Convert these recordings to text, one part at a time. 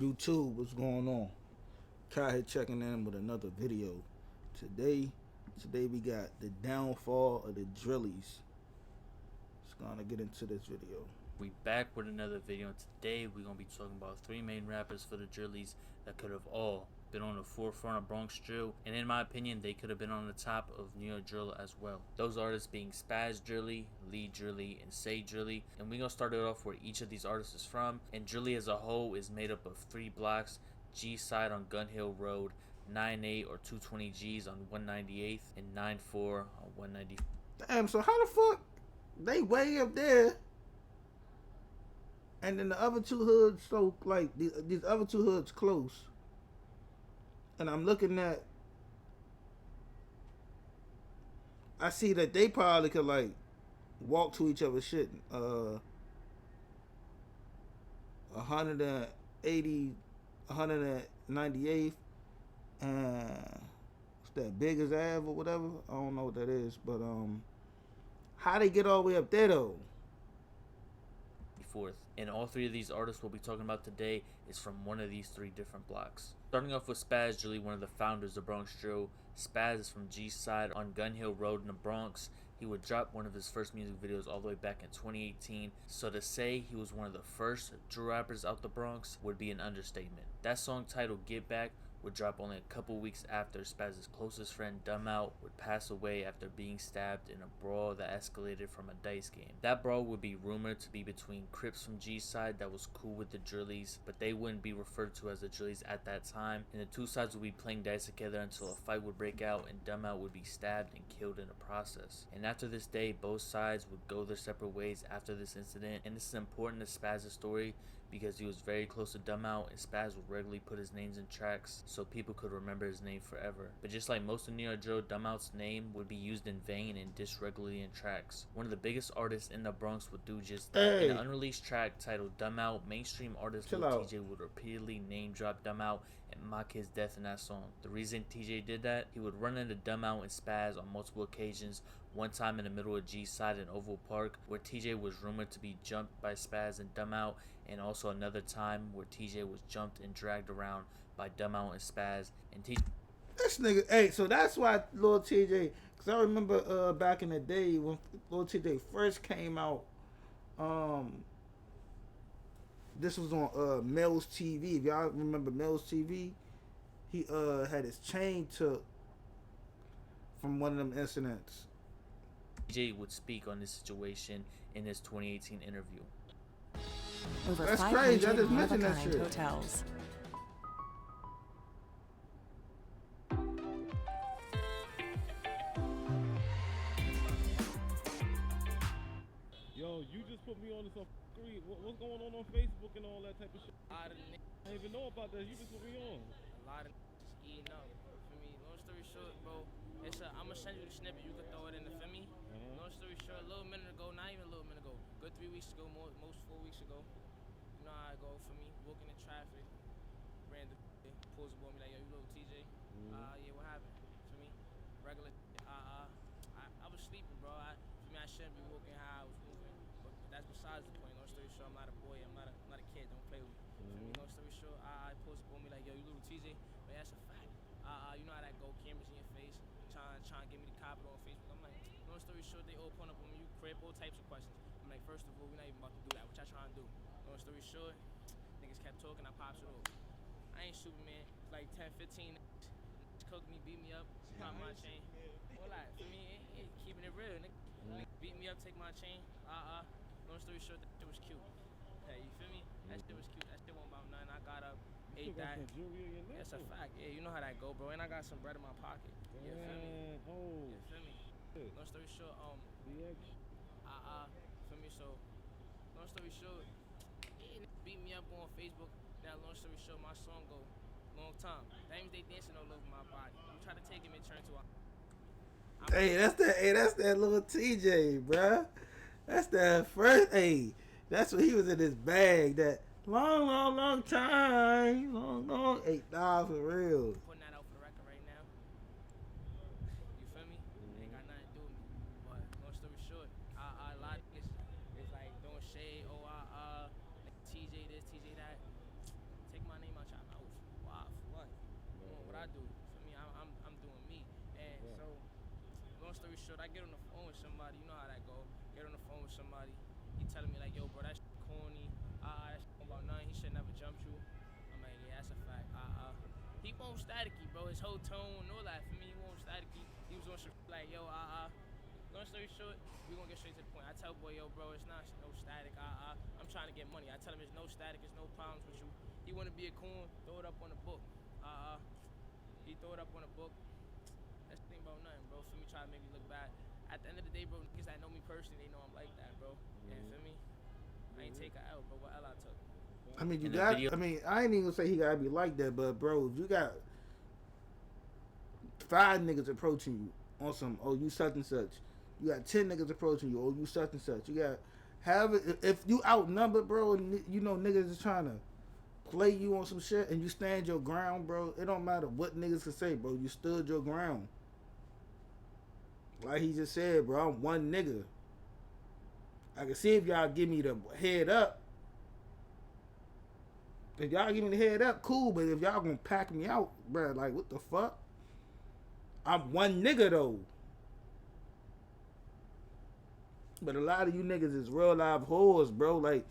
YouTube, what's going on? Kai here checking in with another video. Today we got the downfall of the DRILLYS. Just gonna get into this video. We back with another video, and today we're gonna be talking about three main rappers for the DRILLYS that could have all been on the forefront of Bronx drill, and in my opinion they could have been on the top of New York drill as well. Those artists being Spaz Drilly, Lee Drilly, and Say Drilly. And we're gonna start it off where each of these artists is from. And Drilly as a whole is made up of 3 blocks: G side on Gun Hill Road, 9-8 or 220 G's on 198th, and 9-4 on 190. Damn, so how the fuck they way up there? And then the other two hoods, so like these other two hoods close. And I'm looking at, I see that they probably could like walk to each other's shit. 180, 198th, and what's that, Biggest Ave or whatever? I don't know what that is, but how they get all the way up there though? Fourth. And all 3 of these artists we'll be talking about today is from one of these 3 different blocks. Starting off with Spaz Drilly, one of the founders of Bronx drill. Spaz is from G side on Gun Hill Road in the Bronx. He would drop one of his first music videos all the way back in 2018, so to say he was one of the first drill rappers out the Bronx would be an understatement. That song titled Get Back would drop only a couple weeks after Spaz's closest friend Dumb Out would pass away after being stabbed in a brawl that escalated from a dice game. That brawl would be rumored to be between Crips from G side that was cool with the DRILLYS, but they wouldn't be referred to as the DRILLYS at that time, and the 2 sides would be playing dice together until a fight would break out and Dumb Out would be stabbed and killed in the process. And after this day, both sides would go their separate ways after this incident, and this is important to Spaz's story because he was very close to Dumb Out, and Spaz would regularly put his names in tracks so people could remember his name forever. But just like most of New York drill, Dumb Out's name would be used in vain and dissed regularly in tracks. One of the biggest artists in the Bronx would do just that. Hey. In an unreleased track titled Dumb Out, mainstream artist Lil TJ would repeatedly name drop Dumb Out and mock his death in that song. The reason TJ did that, he would run into Dumb Out and Spaz on multiple occasions, one time in the middle of G side in Oval Park where TJ was rumored to be jumped by Spaz and Dumb Out, and also another time where TJ was jumped and dragged around by Dumb Out and Spaz. And TJ, this nigga, hey, so that's why Lil TJ, because I remember back in the day when Lil TJ first came out, this was on Mills TV. If y'all remember Mills TV, he had his chain took from one of them incidents. TJ would speak on this situation in his 2018 interview. Over That's 500 crazy. I just mentioned that one-of-a-kind shit. hotels. Yo, you just put me on this screen. What's going on Facebook and all that type of shit? I didn't even know about that. You just put me on. A lot of just eating up. For me, long story short, bro, I'm gonna send you the snippet. You can throw it in the for me. Long story short, a little minute ago, not even a little minute ago, good 3 weeks ago, most 4 weeks ago. You know how I go for me, walking in traffic, random pulls up on me like, yo, you little TJ. Yeah, what happened? For me, regular. I was sleeping, bro. For me, I shouldn't be walking how I was moving. But that's besides the point. Long story short, I'm not a boy. I'm not a kid. Don't play with me. For me, long story short, I pulls up on me like, yo, you little TJ. But that's a fact. You know how that go, cameras in your face, trying to get me to cop it on Facebook. I'm like, long story short, they all point up on me, you crib, all types of questions. I'm like, first of all, we're not even about to do that. What y'all trying to do? Long story short, niggas kept talking, I pops it off. I ain't Superman. It's like 10, 15. Cooked me, beat me up, pop my chain. All that. For me, keeping it real, nigga. Beat me up, take my chain. Long story short, that shit was cute. Hey, you feel me? That shit was cute. That shit wasn't about nothing. I got up, ate that. That's a fact. Yeah, you know how that go, bro. And I got some bread in my pocket. You feel me? You feel me? Long story short, for me, so, long story short, beat me up on Facebook. Now, long story short, my song go long time. That means they dancing all over my body. You try to take him and turn to a... Hey, that's that little TJ, bruh. That's that first, hey, that's when he was in his bag, that long time, long, 8 dollars for real. Putting that out for the record right now. You feel me? It ain't got nothing to do with me. But long story short, a lot of this is like throwing shade, TJ this, TJ that. Take my name out short, I get on the phone with somebody. You know how that go. Get on the phone with somebody. He telling me like, yo, bro, that shit corny. That shit about nothing. He should never jump you. I'm like, yeah, that's a fact. He won't staticky, bro. His whole tone, no lie for me. He won't staticky. He was on some like, yo, long story short, we gonna get straight to the point. I tell boy, yo, bro, it's not no static. I'm trying to get money. I tell him it's no static. It's no problems with you. He wanna be a coon, throw it up on the book. He throw it up on the book. That's the thing about nothing, bro. For me, try to make me look bad. At the end of the day, bro, niggas that know me personally, they know I'm like that, bro. Yeah, feel me? I ain't take a L, bro. What L I took? I mean, In the video- I ain't even gonna say he gotta be like that, but bro, if you got 5 niggas approaching you on some, oh, you such and such. You got 10 niggas approaching you, oh, you such and such. You got, if you outnumbered, bro, and you know niggas is trying to play you on some shit and you stand your ground, bro, it don't matter what niggas can say, bro. You stood your ground. Like he just said, bro, I'm one nigga. I can see if y'all give me the head up. If y'all give me the head up, cool. But if y'all gonna pack me out, bro, like what the fuck? I'm one nigga though. But a lot of you niggas is real live whores, bro. Like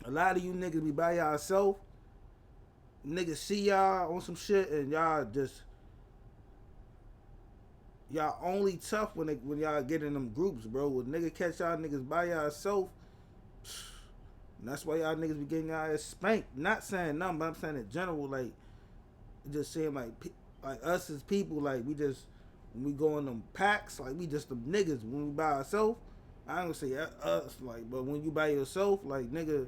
a lot of you niggas be by yourself. Niggas see y'all on some shit and y'all only tough when y'all get in them groups, bro. When nigga catch y'all niggas by yourself, and that's why y'all niggas be getting y'all ass spanked. Not saying nothing, but I'm saying in general, like, just saying like us as people, like we just, when we go in them packs, like we just them niggas. When we by ourselves, I ain't gonna say us, like, but when you by yourself, like nigga.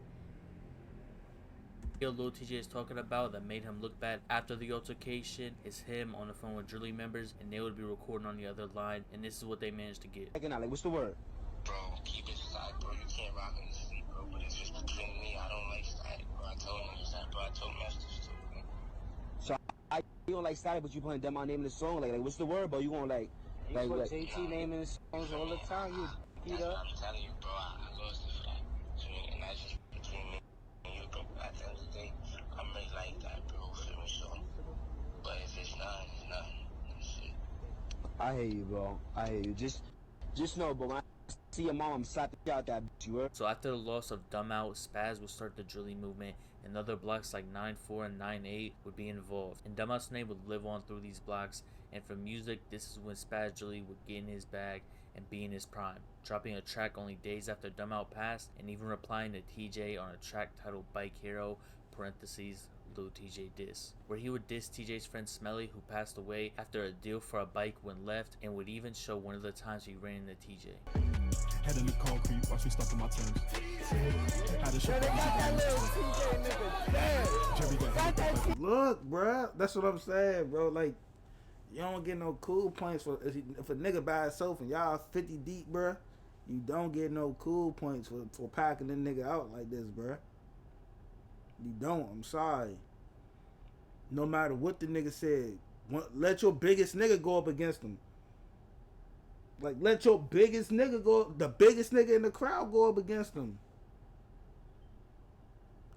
Lil TJ is talking about that made him look bad after the altercation is him on the phone with DRILLYS members, and they would be recording on the other line, and this is what they managed to get. Like, what's the word? Bro, keep it aside, bro. You can't rock in the street, bro. But it's just between me. I don't like static, bro. I told him that, bro. I told Masters too, bro. So you don't like static, but you playing my name in the song. Like what's the word, bro? You gonna like Put what? JT name in his songs all the time. You beat That's what up. I'm telling you, bro. I lost it for that. And that's just between me and you, bro. At the end of the day, I'm really like that, bro. Feel me? So, but if it's not, it's not. That's it. I hear you, bro. I hear you. Just know, bro. When I see your mom, I'm slapping you out that bitch. You heard? So after the loss of Dumb Out, Spaz would start the DRILLYS movement, and other blocks like 9-4 and 9-8 would be involved. And Dumb Out's name would live on through these blocks, and for music, this is when Spaz DRILLYS would get in his bag and be in his prime, dropping a track only days after Dumb Out passed, and even replying to TJ on a track titled Bike Hero, parentheses, Lil TJ diss, where he would diss TJ's friend Smelly, who passed away after a deal for a bike went left, and would even show one of the times he ran into TJ. Head in the concrete, watch me stuck in my terms. Had a shit Look, bruh, that's what I'm saying, bro. Like, you don't get no cool points for if a nigga by himself and y'all 50 deep, bruh. You don't get no cool points for packing the nigga out like this, bruh. You don't. I'm sorry. No matter what the nigga said, let your biggest nigga go up against him. Like, let your biggest nigga go, the biggest nigga in the crowd go up against him.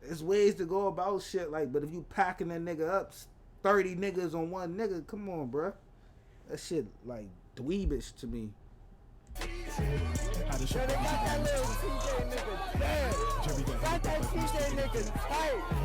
There's ways to go about shit, like, but if you packing that nigga up, 30 niggas on one nigga, come on, bruh. That shit, like, dweebish to me.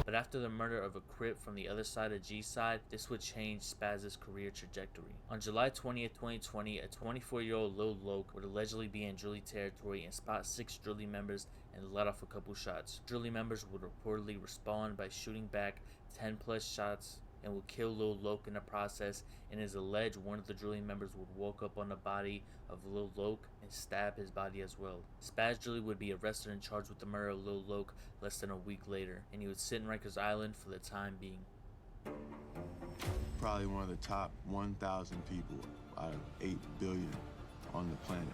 But after the murder of a Crip from the other side of G-Side, this would change Spaz's career trajectory. On July 20th, 2020, a 24-year-old Lil Loke would allegedly be in DRILLYS territory and spot 6 DRILLYS members and let off a couple shots. DRILLYS members would reportedly respond by shooting back 10 plus shots and would kill Lil Loke in the process, and is alleged one of the DRILLYS members would walk up on the body of Lil Loke and stab his body as well. Spaz DRILLYS would be arrested and charged with the murder of Lil Loke less than a week later, and he would sit in Rikers Island for the time being. Probably one of the top 1,000 people out of 8 billion on the planet.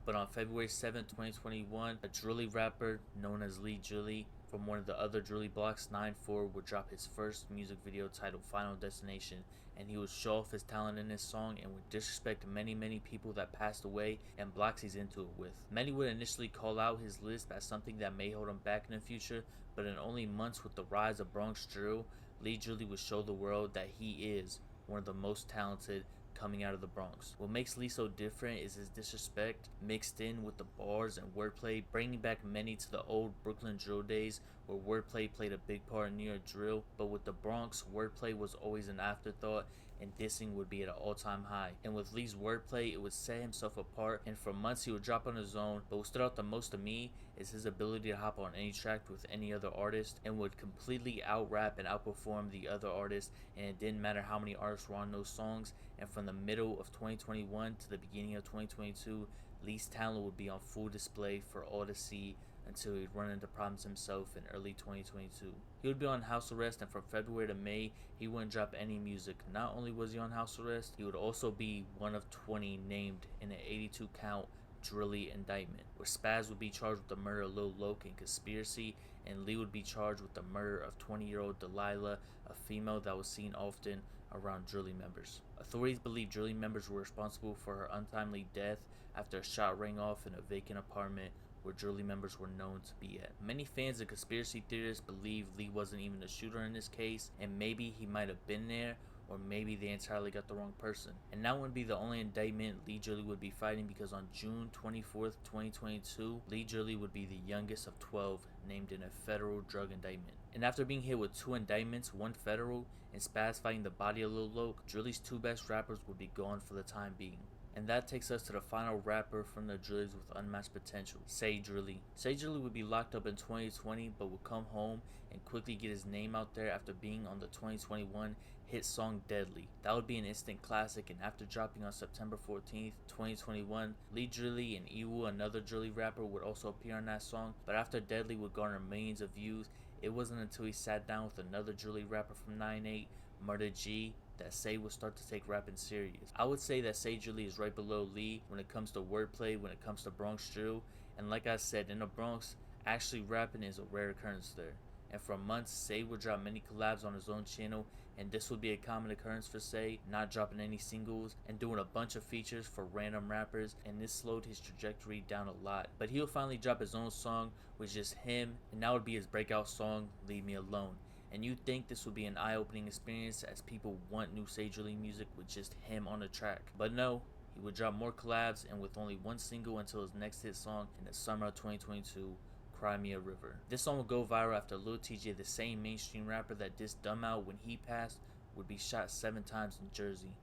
But on February 7, 2021, a DRILLYS rapper known as Lee Drilly from one of the other DRILLYS blocks, 9-4, would drop his first music video titled Final Destination, and he would show off his talent in this song and would disrespect many people that passed away and blocks he's into it with. Many would initially call out his list as something that may hold him back in the future, but in only months with the rise of Bronx drill, Lee Drilly would show the world that he is one of the most talented, coming out of the Bronx. What makes Lee so different is his disrespect mixed in with the bars and wordplay, bringing back many to the old Brooklyn drill days where wordplay played a big part in New York drill, but with the Bronx, wordplay was always an afterthought and dissing would be at an all-time high. And with Lee's wordplay, it would set himself apart, and for months he would drop on his own, but what stood out the most to me is his ability to hop on any track with any other artist and would completely out-rap and outperform the other artists, and it didn't matter how many artists were on those songs. And from the middle of 2021 to the beginning of 2022, Lee's talent would be on full display for all to see until he'd run into problems himself in early 2022. He would be on house arrest, and from February to May, he wouldn't drop any music. Not only was he on house arrest, he would also be one of 20 named in an 82 count DRILLYS indictment, where Spaz would be charged with the murder of Lil Loke and conspiracy, and Lee would be charged with the murder of 20-year-old Delilah, a female that was seen often around DRILLYS members. Authorities believe DRILLYS members were responsible for her untimely death after a shot rang off in a vacant apartment where DRILLYS members were known to be at. Many fans and conspiracy theorists believe Lee wasn't even the shooter in this case, and maybe he might have been there, or maybe they entirely got the wrong person. And that wouldn't be the only indictment Lee Drizzy would be fighting, because on June 24th, 2022, Lee Drizzy would be the youngest of 12 named in a federal drug indictment. And after being hit with 2 indictments, 1 federal, and Spaz fighting the body of Lil Loke, Drizzy's 2 best rappers would be gone for the time being. And that takes us to the final rapper from the DRILLYS with unmatched potential, Say Drizzy. Say Drizzy would be locked up in 2020, but would come home and quickly get his name out there after being on the 2021 hit song Deadly. That would be an instant classic, and after dropping on September 14th, 2021, Lee Drizzy and Ewu, another DRILLYS rapper, would also appear on that song, but after Deadly would garner millions of views, it wasn't until he sat down with another DRILLYS rapper from 9-8, Murder G, that Say would start to take rapping serious. I would say that Say Drizzy is right below Lee when it comes to wordplay, when it comes to Bronx drill, and like I said, in the Bronx, actually rapping is a rare occurrence there. And for months, Say would drop many collabs on his own channel, and this would be a common occurrence for Say, not dropping any singles and doing a bunch of features for random rappers, and this slowed his trajectory down a lot. But he'll finally drop his own song with just him, and that would be his breakout song, Leave Me Alone. And you'd think this would be an eye-opening experience, as people want new Say Drizzy music with just him on the track. But no, he would drop more collabs, and with only 1 single until his next hit song in the summer of 2022, Cry Me a River. This song would go viral after Lil TJ, the same mainstream rapper that dissed Dumb Out when he passed, would be shot 7 times in Jersey.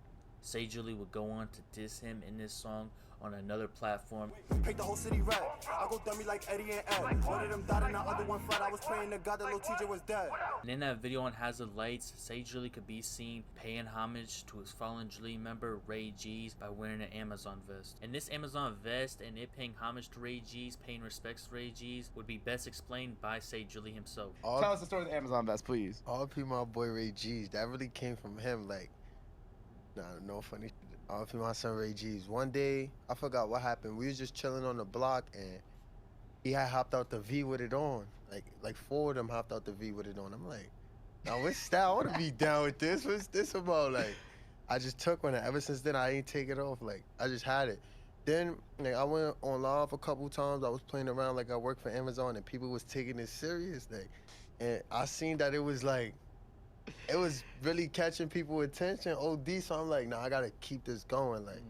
Say Drizzy would go on to diss him in this song on another platform. Paint the whole city red. I go dummy like Eddie and Ed. One of them died and the other one fled. I was praying to God that Lil TJ was dead. And in that video on Hazard Lights, Say Drizzy could be seen paying homage to his fallen Drizzy member Ray G's by wearing an Amazon vest. And this Amazon vest and it paying homage to Ray G's, paying respects to Ray G's, would be best explained by Say Drizzy himself. Tell us the story of the Amazon vest, please. RP my boy Ray G's. That really came from him. Like, nah, no funny shit. RP my son Ray G's. One day, I forgot what happened. We was just chilling on the block and he had hopped out the V with it on. Like 4 of them hopped out the V with it on. I'm like, now what's that? I want to be down with this. What's this about? Like, I just took one. And ever since then, I ain't take it off. Like, I just had it. Then, like, I went on live a couple times. I was playing around like I worked for Amazon and people was taking it serious. Like, and I seen that it was like, it was really catching people's attention, OD, so I'm like, nah, I gotta keep this going. Like,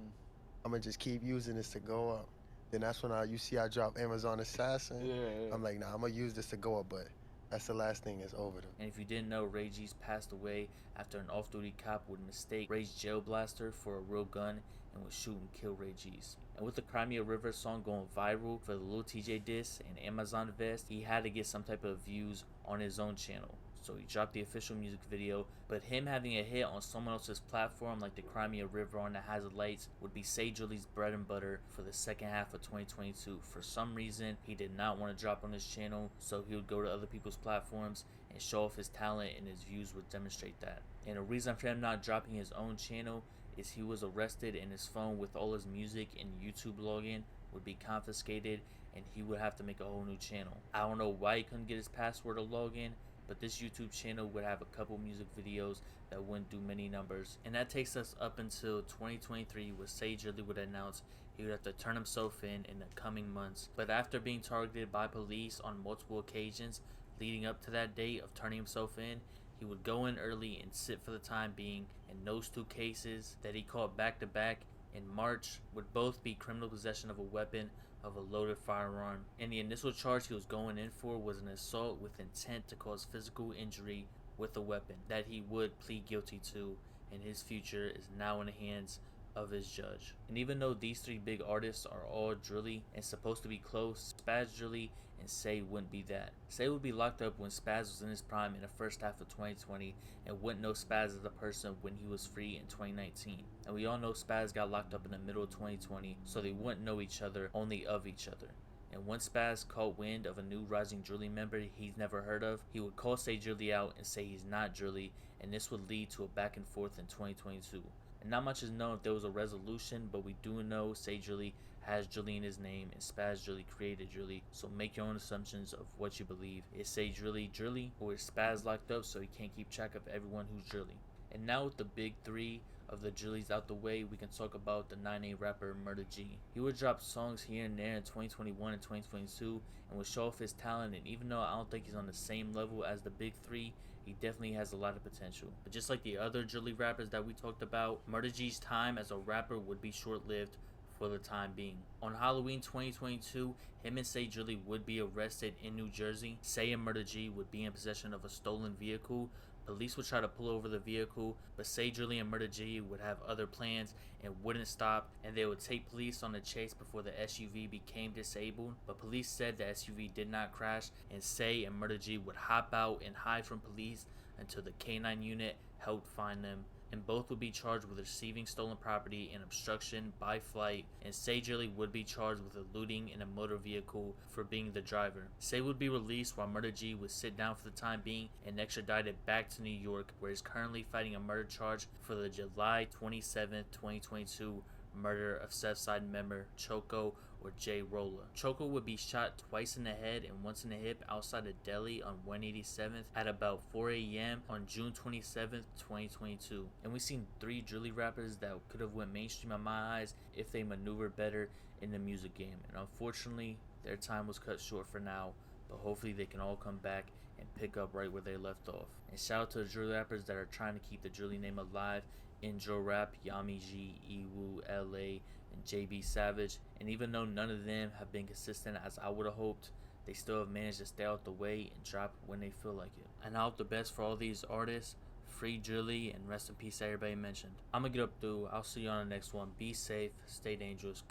I'm gonna just keep using this to go up. Then that's when you see I drop Amazon Assassin. Yeah. I'm like, nah, I'm gonna use this to go up, but that's the last thing that's over them. And if you didn't know, Ray G's passed away after an off-duty cop would mistake Ray's jail blaster for a real gun and would shoot and kill Ray G's. And with the Cry Me a River song going viral for the Lil TJ diss and Amazon vest, he had to get some type of views on his own channel. So he dropped the official music video, but him having a hit on someone else's platform like the Cry Me a River on the Hazard Lights would be Say Drizzy's bread and butter for the second half of 2022. For some reason, he did not want to drop on his channel, so he would go to other people's platforms and show off his talent, and his views would demonstrate that. And the reason for him not dropping his own channel is he was arrested, and his phone with all his music and YouTube login would be confiscated, and he would have to make a whole new channel. I don't know why he couldn't get his password or login, but this YouTube channel would have a couple music videos that wouldn't do many numbers. And that takes us up until 2023, where Say Drizzy would announce he would have to turn himself in the coming months. But after being targeted by police on multiple occasions leading up to that date of turning himself in, He would go in early and sit for the time being, and those two cases that he caught back to back in March would both be criminal possession of a weapon of a loaded firearm. And the initial charge he was going in for was an assault with intent to cause physical injury with a weapon that he would plead guilty to, and his future is now in the hands of his judge. And even though these three big artists are all Drilly and supposed to be close, Spaz Drilly and Say wouldn't be that. Say would be locked up when Spaz was in his prime in the first half of 2020 and wouldn't know Spaz as a person when he was free in 2019. And we all know Spaz got locked up in the middle of 2020, so they wouldn't know each other, only of each other. And once Spaz caught wind of a new rising Drilly member he's never heard of, he would call Say Drilly out and say he's not Drilly, and this would lead to a back and forth in 2022. And not much is known if there was a resolution, but we do know Say Drilly has Drilly in his name and Spaz Drilly created Drilly, so make your own assumptions of what you believe. Is Say Drilly Drilly, or is Spaz locked up so he can't keep track of everyone who's Drilly? And now with the big three of the Drillys out the way, we can talk about the 9A rapper Murder G. He would drop songs here and there in 2021 and 2022 and would show off his talent, and even though I don't think he's on the same level as the big three, he definitely has a lot of potential. But just like the other Drilly rappers that we talked about, Murder G's time as a rapper would be short-lived for the time being. On Halloween 2022, him and Say Drilly would be arrested in New Jersey. Say and Murder G would be in possession of a stolen vehicle. Police would try to pull over the vehicle, but Say Drilly and Murder G would have other plans and wouldn't stop, and they would take police on the chase before the SUV became disabled. But police said the SUV did not crash, and Say and Murder G would hop out and hide from police until the K9 unit helped find them. And both would be charged with receiving stolen property and obstruction by flight, and Say Drilly would be charged with eluding in a motor vehicle for being the driver. Say would be released while Murder G would sit down for the time being and extradited back to New York, where he's currently fighting a murder charge for the July 27, 2022 murder of Southside member Choco or J Rolla. Choco would be shot twice in the head and once in the hip outside of Delhi on 187th at about 4 a.m. on June 27th, 2022. And we've seen three Drilly rappers that could have went mainstream in my eyes if they maneuvered better in the music game. And unfortunately, their time was cut short for now, but hopefully they can all come back and pick up right where they left off. And shout out to the Drilly rappers that are trying to keep the Drilly name alive in drill rap: Yami G, Ewu, LA, and JB Savage. And even though none of them have been consistent as I would have hoped, they still have managed to stay out the way and drop when they feel like it. And I hope the best for all these artists. Free Drilly, and rest in peace to everybody mentioned. I'm gonna get up through. I'll see you on the next one. Be safe, stay dangerous.